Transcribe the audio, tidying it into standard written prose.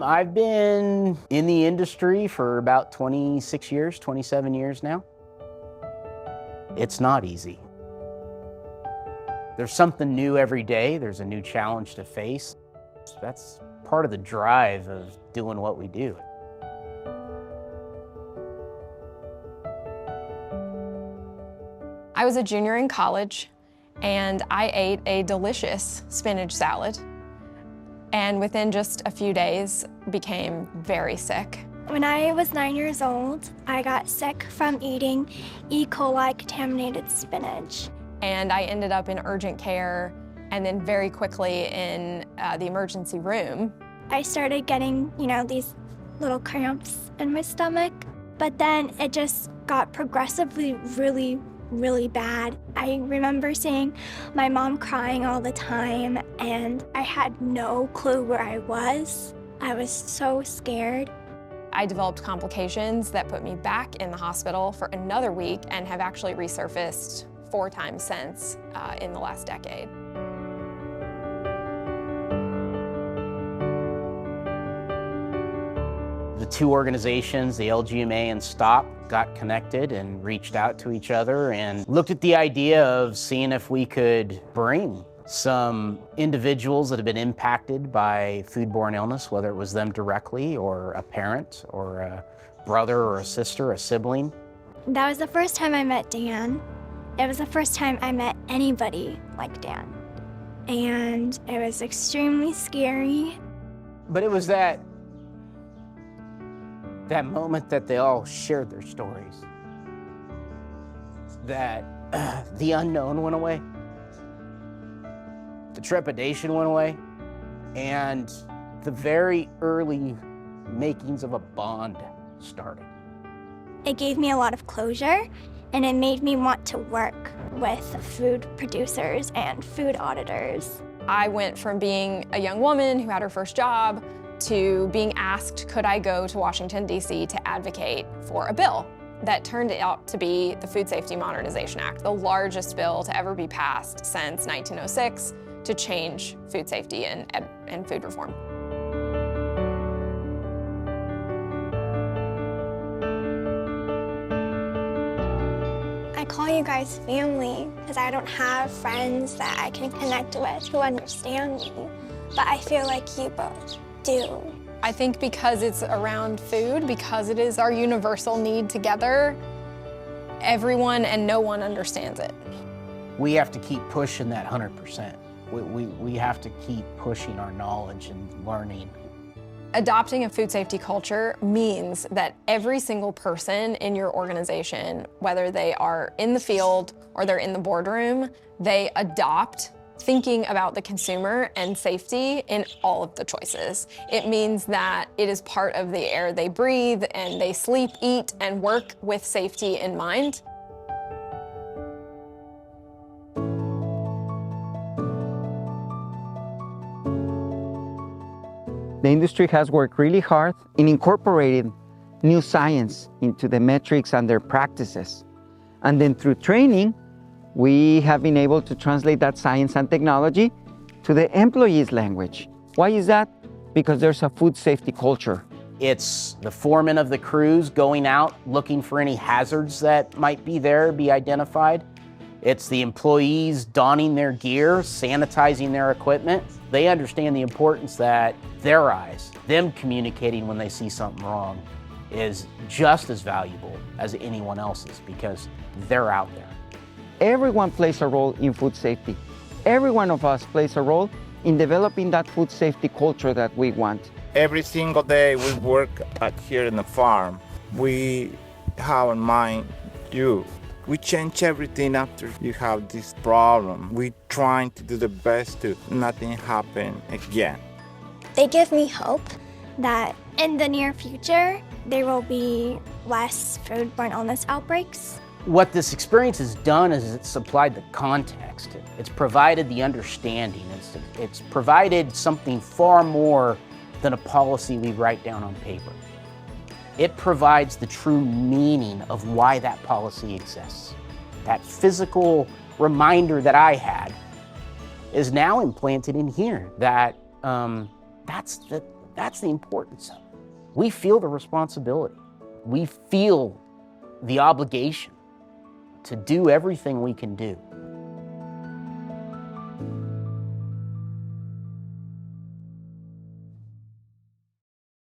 I've been in the industry for about 26 years, 27 years now. It's not easy. There's something new every day. There's a new challenge to face. That's part of the drive of doing what we do. I was a junior in college and I ate a delicious spinach salad, and within just a few days became very sick. When I was 9 years old, I got sick from eating E. coli contaminated spinach. And I ended up in urgent care and then very quickly in the emergency room. I started getting, these little cramps in my stomach, but then it just got progressively really bad. I remember seeing my mom crying all the time, and I had no clue where I was. I was so scared. I developed complications that put me back in the hospital for another week and have actually resurfaced 4 times since in the last decade. The two organizations, the LGMA and STOP, got connected and reached out to each other and looked at the idea of seeing if we could bring some individuals that have been impacted by foodborne illness, whether it was them directly or a parent or a brother or a sister, a sibling. That was the first time I met Dan. It was the first time I met anybody like Dan. And it was extremely scary. But it was that moment that they all shared their stories, that the unknown went away, the trepidation went away, and the very early makings of a bond started. It gave me a lot of closure, and it made me want to work with food producers and food auditors. I went from being a young woman who had her first job to being asked, could I go to Washington, D.C. to advocate for a bill that turned out to be the Food Safety Modernization Act, the largest bill to ever be passed since 1906 to change food safety and food reform. I call you guys family because I don't have friends that I can connect with who understand me, but I feel like you both do. I think because it's around food, because it is our universal need together, everyone and no one understands it. We have to keep pushing that 100%. We have to keep pushing our knowledge and learning. Adopting a food safety culture means that every single person in your organization, whether they are in the field or they're in the boardroom, they adopt thinking about the consumer and safety in all of the choices. It means that it is part of the air they breathe and they sleep, eat, and work with safety in mind. The industry has worked really hard in incorporating new science into the metrics and their practices. And then through training, we have been able to translate that science and technology to the employees' language. Why is that? Because there's a food safety culture. It's the foreman of the crews going out looking for any hazards that might be there, be identified. It's the employees donning their gear, sanitizing their equipment. They understand the importance that their eyes, them communicating when they see something wrong, is just as valuable as anyone else's because they're out there. Everyone plays a role in food safety. Every one of us plays a role in developing that food safety culture that we want. Every single day we work here in the farm. We have in mind you. We change everything after you have this problem. We trying to do the best to nothing happen again. They give me hope that in the near future, there will be less foodborne illness outbreaks. What this experience has done is it's supplied the context. It's provided the understanding. It's provided something far more than a policy we write down on paper. It provides the true meaning of why that policy exists. That physical reminder that I had is now implanted in here that That's the importance of it. We feel the responsibility. We feel the obligation to do everything we can do